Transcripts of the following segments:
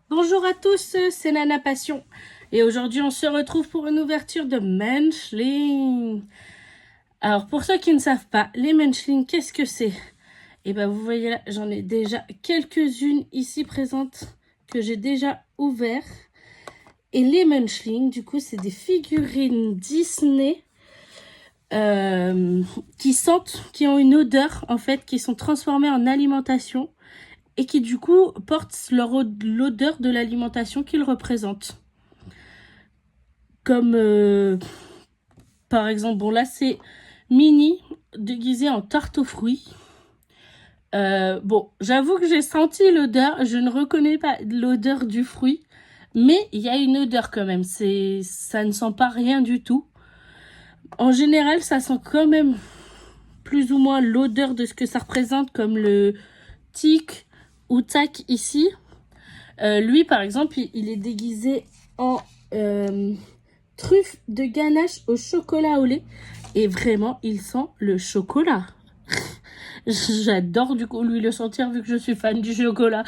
Bonjour à tous, c'est Nana Passion. Et aujourd'hui, on se retrouve pour une ouverture de Menschling. Alors, pour ceux qui ne savent pas, les Menschling, qu'est-ce que c'est? Et ben, vous voyez là, j'en ai déjà quelques-unes ici présentes que j'ai déjà ouvert. Et les Menschling, du coup, c'est des figurines Disney qui sentent, qui ont une odeur, en fait, qui sont transformées en alimentation et qui, du coup, portent l'odeur de l'alimentation qu'ils représentent. Comme, par exemple, bon, là, c'est Minnie déguisée en tarte aux fruits. Bon, j'avoue que j'ai senti l'odeur. Je ne reconnais pas l'odeur du fruit. Mais il y a une odeur quand même. Ça ne sent pas rien du tout. En général, ça sent quand même plus ou moins l'odeur de ce que ça représente, comme le tic ou tac ici. Lui, par exemple, il est déguisé en truffe de ganache au chocolat au lait. Et vraiment, il sent le chocolat. J'adore du coup lui le sentir vu que je suis fan du chocolat.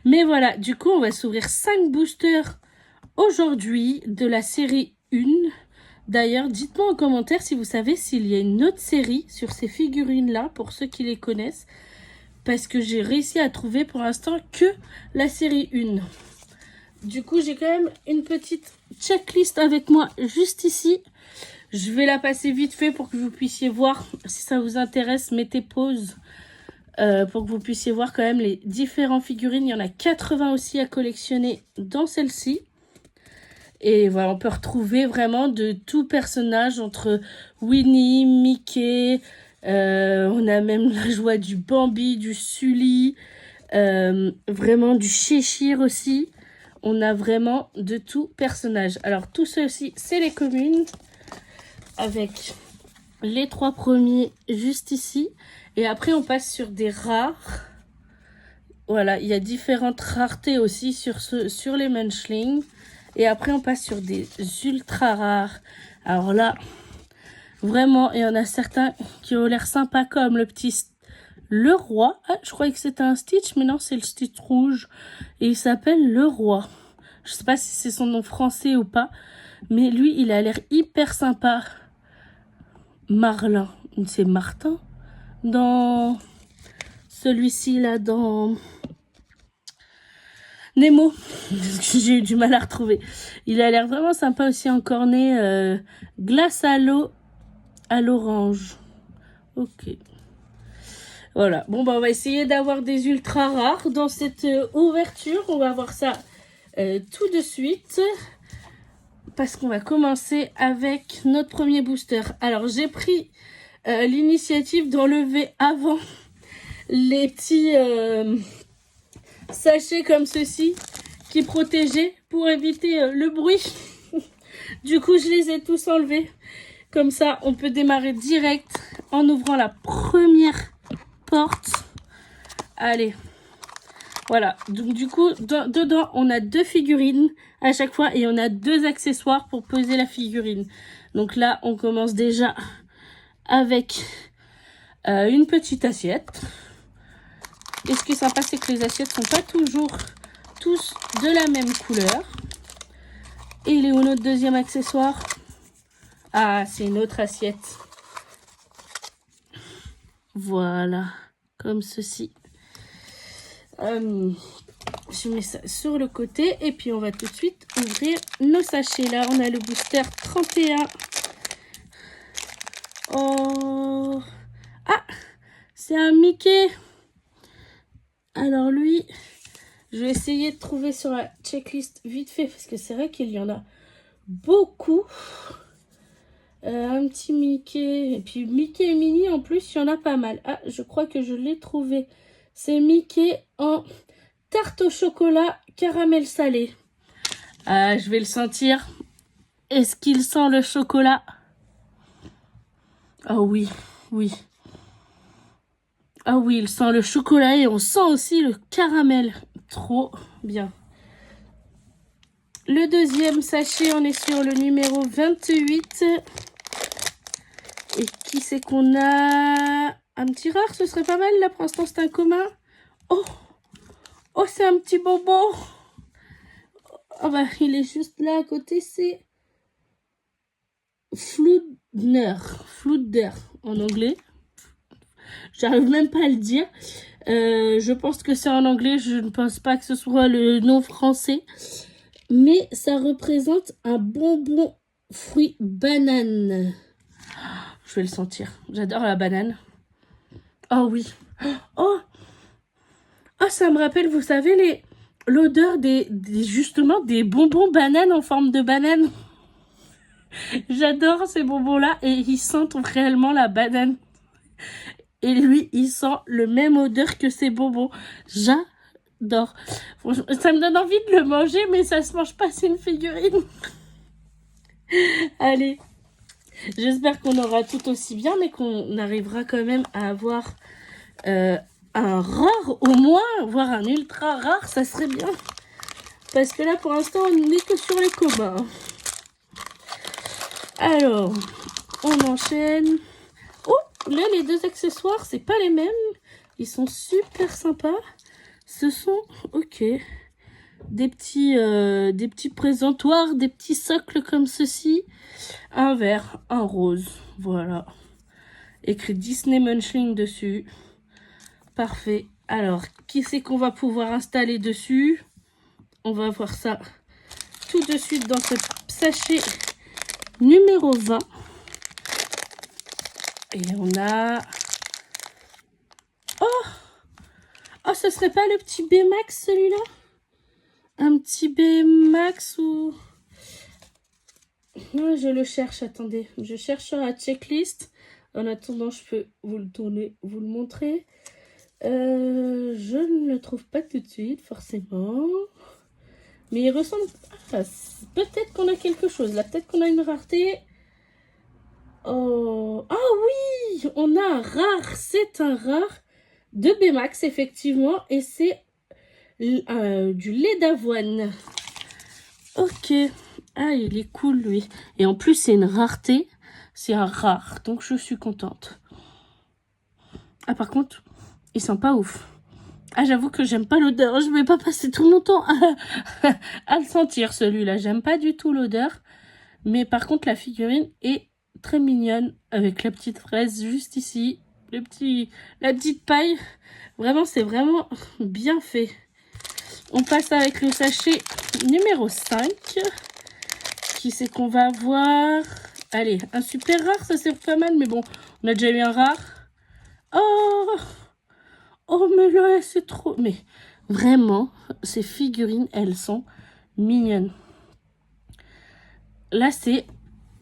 Mais voilà, du coup, on va s'ouvrir 5 boosters aujourd'hui de la série 1. D'ailleurs, dites-moi en commentaire si vous savez s'il y a une autre série sur ces figurines-là, pour ceux qui les connaissent. Parce que j'ai réussi à trouver pour l'instant que la série 1. Du coup, j'ai quand même une petite checklist avec moi juste ici. Je vais la passer vite fait pour que vous puissiez voir. Si ça vous intéresse, mettez pause pour que vous puissiez voir quand même les différentes figurines. Il y en a 80 aussi à collectionner dans celle-ci. Et voilà, on peut retrouver vraiment de tout personnage entre Winnie, Mickey. On a même la joie du Bambi, du Sully. Vraiment du Cheshire aussi. On a vraiment de tout personnage. Alors tout ceci, c'est les communes. Avec les 3 premiers juste ici. Et après, on passe sur des rares. Voilà, il y a différentes raretés aussi sur les Menschling. Et après, on passe sur des ultra rares. Alors là, vraiment, il y en a certains qui ont l'air sympas comme le petit Le Roi. Ah, je croyais que c'était un Stitch, mais non, c'est le Stitch rouge. Et il s'appelle Le Roi. Je sais pas si c'est son nom français ou pas. Mais lui, il a l'air hyper sympa. Marlin, c'est Martin. Dans celui-ci là, dans Nemo, j'ai eu du mal à retrouver. Il a l'air vraiment sympa aussi en cornet. Glace à l'eau à l'orange. Ok. Voilà. Bon, bah, on va essayer d'avoir des ultra rares dans cette ouverture. On va voir ça tout de suite. Parce qu'on va commencer avec notre premier booster. Alors, j'ai pris l'initiative d'enlever avant les petits sachets comme ceci qui protégeaient pour éviter le bruit. Du coup, je les ai tous enlevés. Comme ça, on peut démarrer direct en ouvrant la première porte. Allez. Voilà. Donc, du coup, dedans, on a 2 figurines à chaque fois et on a 2 accessoires pour poser la figurine. Donc là, on commence déjà avec une petite assiette. Et ce qui est sympa, c'est que les assiettes sont pas toujours tous de la même couleur. Et il est où notre deuxième accessoire? Ah, c'est une autre assiette. Voilà, comme ceci. Je mets ça sur le côté et puis on va tout de suite ouvrir nos sachets. Là, on a le booster 31. Oh, ah, c'est un Mickey. Alors lui, je vais essayer de trouver sur la checklist vite fait parce que c'est vrai qu'il y en a beaucoup. Un petit Mickey. Et puis Mickey et Minnie en plus, il y en a pas mal. Ah, je crois que je l'ai trouvé. C'est Mickey en tarte au chocolat caramel salé. Ah, je vais le sentir. Est-ce qu'il sent le chocolat? Ah oui, oui. Ah oui, il sent le chocolat et on sent aussi le caramel. Trop bien. Le deuxième sachet, on est sur le numéro 28. Et qui c'est qu'on a? Un petit rare, ce serait pas mal. Là, pour l'instant, c'est un commun. Oh, Oh, c'est un petit bonbon. Oh bah, il est juste là à côté, c'est Flooder en anglais. J'arrive même pas à le dire. Je pense que c'est en anglais, je ne pense pas que ce soit le nom français. Mais ça représente un bonbon fruit banane. Je vais le sentir. J'adore la banane. Oh oui. Oh, oh, ça me rappelle, vous savez, l'odeur justement des bonbons bananes en forme de banane. J'adore ces bonbons-là et ils sentent réellement la banane. Et lui, il sent le même odeur que ces bonbons. J'adore. Ça me donne envie de le manger, mais ça se mange pas, c'est une figurine. Allez. J'espère qu'on aura tout aussi bien, mais qu'on arrivera quand même à avoir un rare au moins, voire un ultra rare, ça serait bien. Parce que là, pour l'instant, on n'est que sur les communs. Alors, on enchaîne. Oh, là, les deux accessoires, c'est pas les mêmes. Ils sont super sympas. Ce sont, ok, des petits présentoirs, des petits socles comme ceci. Un vert, un rose, voilà. Écrit Disney Munchling dessus. Parfait. Alors, qui c'est qu'on va pouvoir installer dessus? On va voir ça tout de suite dans ce sachet numéro 20. Et on a... Oh! Oh, ce serait pas le petit B-Max, celui-là? Un petit B-Max ou... Non, je le cherche, attendez. Je cherche sur la checklist. En attendant, je peux vous le tourner, vous le montrer. Je ne le trouve pas tout de suite, forcément. Mais il ressemble... Ah, peut-être qu'on a quelque chose. Là, peut-être qu'on a une rareté. Oh... Ah oui! On a un rare. C'est un rare de B-Max, effectivement. Et c'est du lait d'avoine. Ok. Ah, il est cool, lui. Et en plus, c'est une rareté. C'est un rare. Donc, je suis contente. Ah, par contre, il sent pas ouf. Ah, j'avoue que j'aime pas l'odeur. Je vais pas passer tout mon temps à le sentir, celui-là. J'aime pas du tout l'odeur. Mais par contre, la figurine est très mignonne. Avec la petite fraise juste ici. La petite paille. Vraiment, c'est vraiment bien fait. On passe avec le sachet numéro 5. Qui c'est qu'on va avoir? Allez, un super rare, ça c'est pas mal. Mais bon, on a déjà eu un rare. Oh! Oh, mais là, c'est trop... Mais vraiment, ces figurines, elles sont mignonnes. Là, c'est,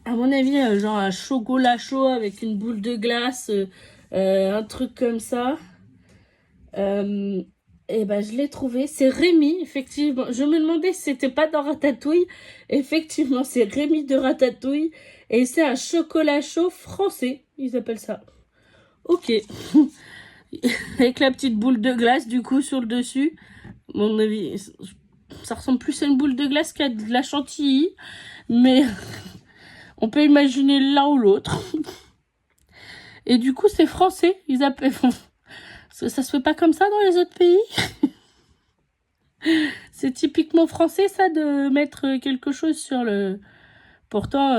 à mon avis, genre un chocolat chaud avec une boule de glace, un truc comme ça. Et ben, je l'ai trouvé. C'est Rémi, effectivement. Je me demandais si c'était pas dans Ratatouille. Effectivement, c'est Rémi de Ratatouille. Et c'est un chocolat chaud français, ils appellent ça. Ok. Avec la petite boule de glace, du coup, sur le dessus. À mon avis, ça ressemble plus à une boule de glace qu'à de la chantilly. Mais on peut imaginer l'un ou l'autre. Et du coup, c'est français. Ils appellent... Ça se fait pas comme ça dans les autres pays. C'est typiquement français, ça, de mettre quelque chose sur le... Pourtant,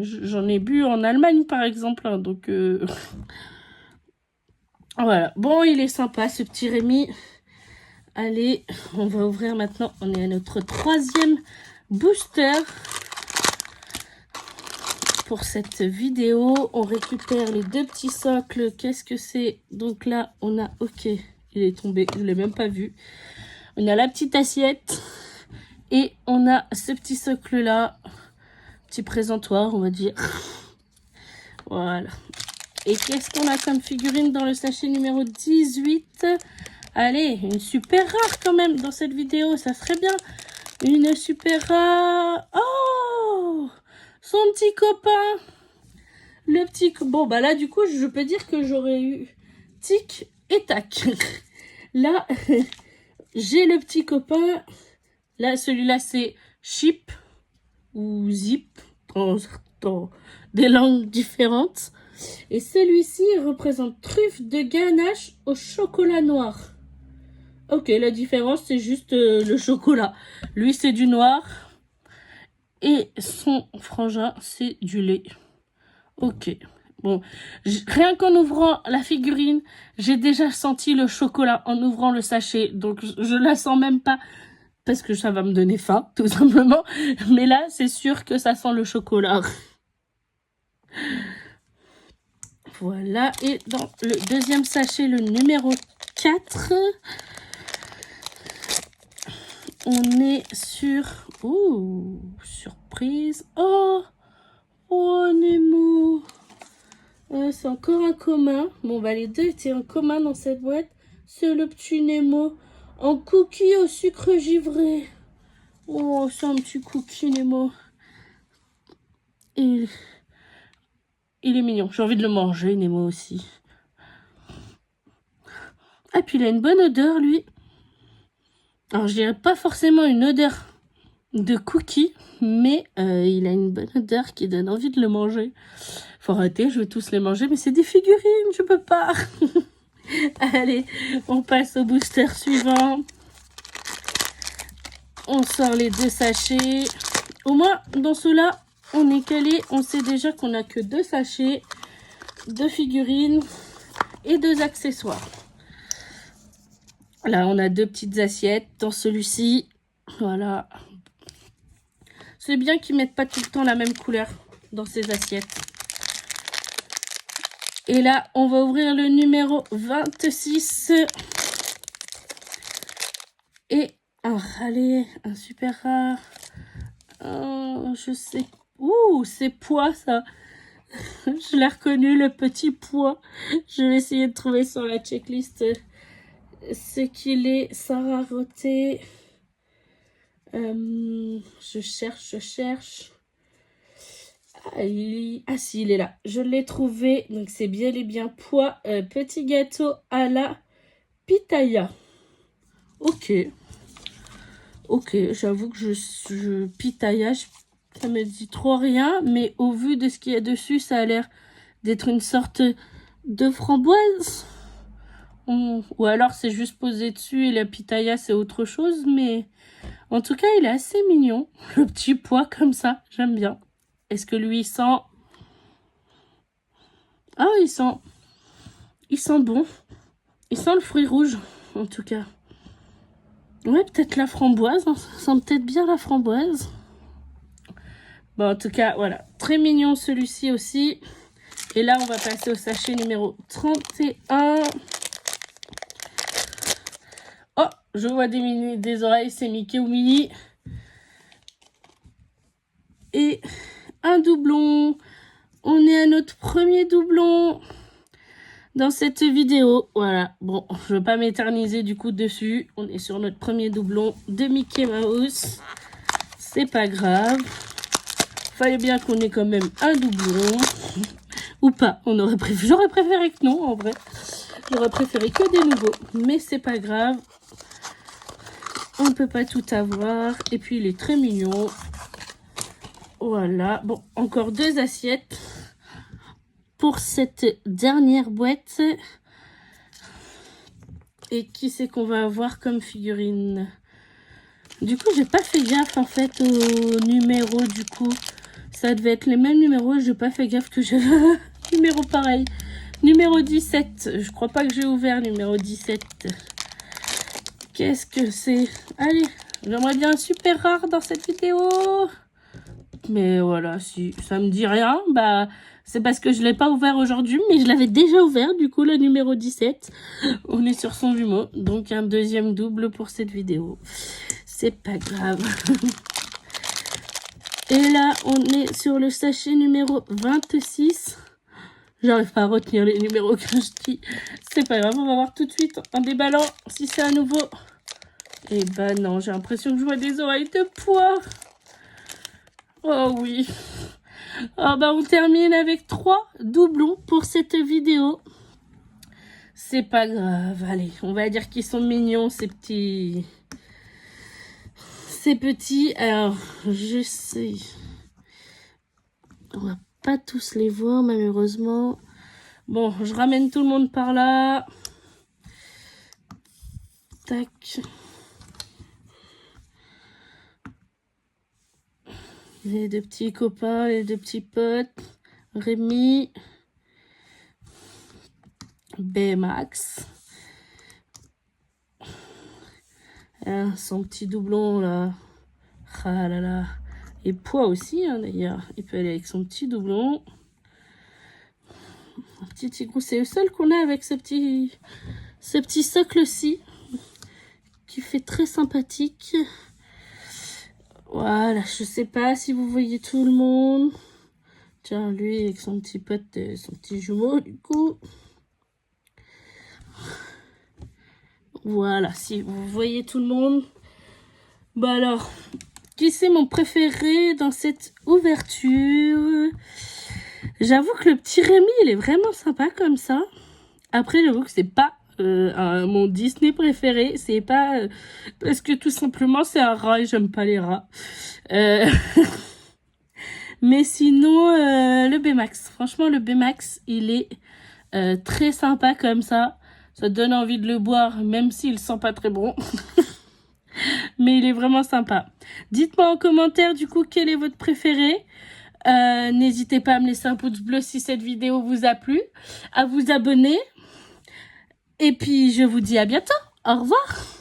j'en ai bu en Allemagne, par exemple. Hein, donc... Voilà. Bon, il est sympa, ce petit Rémi. Allez, on va ouvrir maintenant. On est à notre 3e booster pour cette vidéo. On récupère les 2 petits socles. Qu'est-ce que c'est? Donc là, on a... Ok, il est tombé. Je ne l'ai même pas vu. On a la petite assiette. Et on a ce petit socle-là. Petit présentoir, on va dire. Voilà. Et qu'est-ce qu'on a comme figurine dans le sachet numéro 18? Allez, une super rare quand même dans cette vidéo, ça serait bien. Une super rare. Oh, son petit copain. Le petit... Bon, bah là, du coup, je peux dire que j'aurais eu tic et tac. Là, j'ai le petit copain. Là, celui-là, c'est Chip ou Zip dans des langues différentes. Et celui-ci représente truffe de ganache au chocolat noir. Ok, la différence, c'est juste le chocolat. Lui, c'est du noir. Et son frangin, c'est du lait. Ok. Bon, rien qu'en ouvrant la figurine, j'ai déjà senti le chocolat en ouvrant le sachet. Donc, je la sens même pas parce que ça va me donner faim, tout simplement. Mais là, c'est sûr que ça sent le chocolat. Voilà. Et dans le deuxième sachet, le numéro 4, on est sur... Ouh, surprise. Oh, Nemo. C'est encore un commun. Bon, bah, les deux étaient en commun dans cette boîte. C'est le petit Nemo en cookie au sucre givré. Oh, c'est un petit cookie Nemo. Et il est mignon. J'ai envie de le manger, Nemo aussi. Ah, puis il a une bonne odeur, lui. Alors, je dirais pas forcément une odeur de cookie, mais il a une bonne odeur qui donne envie de le manger. Faut arrêter, je vais tous les manger, mais c'est des figurines, je peux pas. Allez, on passe au booster suivant. On sort les deux sachets. Au moins, dans ceux-là, on est calé. On sait déjà qu'on n'a que 2 sachets, 2 figurines et 2 accessoires. Là, on a 2 petites assiettes dans celui-ci. Voilà. C'est bien qu'ils mettent pas tout le temps la même couleur dans ces assiettes. Et là, on va ouvrir le numéro 26. Et allez, un super rare. Oh, je sais. Ouh, c'est pois, ça. Je l'ai reconnu, le petit pois. Je vais essayer de trouver sur la checklist ce qu'il est. Sa rareté. Je cherche. Ah si, il est là. Je l'ai trouvé. Donc, c'est bien et bien pois. Petit gâteau à la pitaya. Ok. Ok, j'avoue que je pitaya, ça me dit trop rien. Mais au vu de ce qu'il y a dessus, ça a l'air d'être une sorte de framboise. Ou alors, c'est juste posé dessus et la pitaya, c'est autre chose. Mais en tout cas, il est assez mignon. Le petit pois comme ça, j'aime bien. Est-ce que lui, il sent... Ah, il sent bon. Il sent le fruit rouge, en tout cas. Ouais, peut-être la framboise. Hein. Ça sent peut-être bien la framboise. Bon, en tout cas, voilà. Très mignon celui-ci aussi. Et là, on va passer au sachet numéro 31. Oh, je vois des oreilles. C'est Mickey ou Minnie. Et un doublon. On est à notre premier doublon dans cette vidéo. Voilà. Bon, je ne veux pas m'éterniser du coup dessus. On est sur notre premier doublon de Mickey Mouse. C'est pas grave. Fallait bien qu'on ait quand même un doublon. Ou pas. J'aurais préféré que non, en vrai. J'aurais préféré que des nouveaux. Mais c'est pas grave. On ne peut pas tout avoir. Et puis, il est très mignon. Voilà. Bon, encore 2 assiettes. Pour cette dernière boîte. Et qui c'est qu'on va avoir comme figurine? Du coup, j'ai pas fait gaffe, en fait, aux numéros, du coup. Ça devait être les mêmes numéros. J'ai pas fait gaffe que j'avais un numéro pareil. Numéro 17. Je crois pas que j'ai ouvert numéro 17. Qu'est-ce que c'est? Allez, j'aimerais bien un super rare dans cette vidéo. Mais voilà, si ça me dit rien, bah c'est parce que je l'ai pas ouvert aujourd'hui, mais je l'avais déjà ouvert, du coup, le numéro 17. On est sur son jumeau, donc un deuxième double pour cette vidéo. C'est pas grave. Et là, on est sur le sachet numéro 26. J'arrive pas à retenir les numéros que je dis. C'est pas grave, on va voir tout de suite en déballant si c'est à nouveau. Et bah non, j'ai l'impression que je vois des oreilles de pois. Oh oui. Oh bah on termine avec 3 doublons pour cette vidéo. C'est pas grave, allez, on va dire qu'ils sont mignons ces petits... Alors, je sais... On va pas tous les voir malheureusement. Bon, je ramène tout le monde par là. Tac. Les deux petits copains, les deux petits potes. Rémi. Baymax. Ah, son petit doublon là. Ah là là. Et Poids aussi hein, d'ailleurs. Il peut aller avec son petit doublon. Un petit tigrou. C'est le seul qu'on a avec ce petit socle-ci. Qui fait très sympathique. Voilà. Je sais pas si vous voyez tout le monde. Tiens, lui avec son petit pote, son petit jumeau du coup. Voilà, si vous voyez tout le monde. Bah alors, qui c'est mon préféré dans cette ouverture? J'avoue que le petit Rémi, il est vraiment sympa comme ça. Après, j'avoue que c'est pas mon Disney préféré. C'est pas... parce que tout simplement, c'est un rat et j'aime pas les rats. Mais sinon, le Baymax. Franchement, le Baymax, il est très sympa comme ça. Ça donne envie de le boire, même s'il sent pas très bon. Mais il est vraiment sympa. Dites-moi en commentaire, du coup, quel est votre préféré. N'hésitez pas à me laisser un pouce bleu si cette vidéo vous a plu. À vous abonner. Et puis, je vous dis à bientôt. Au revoir.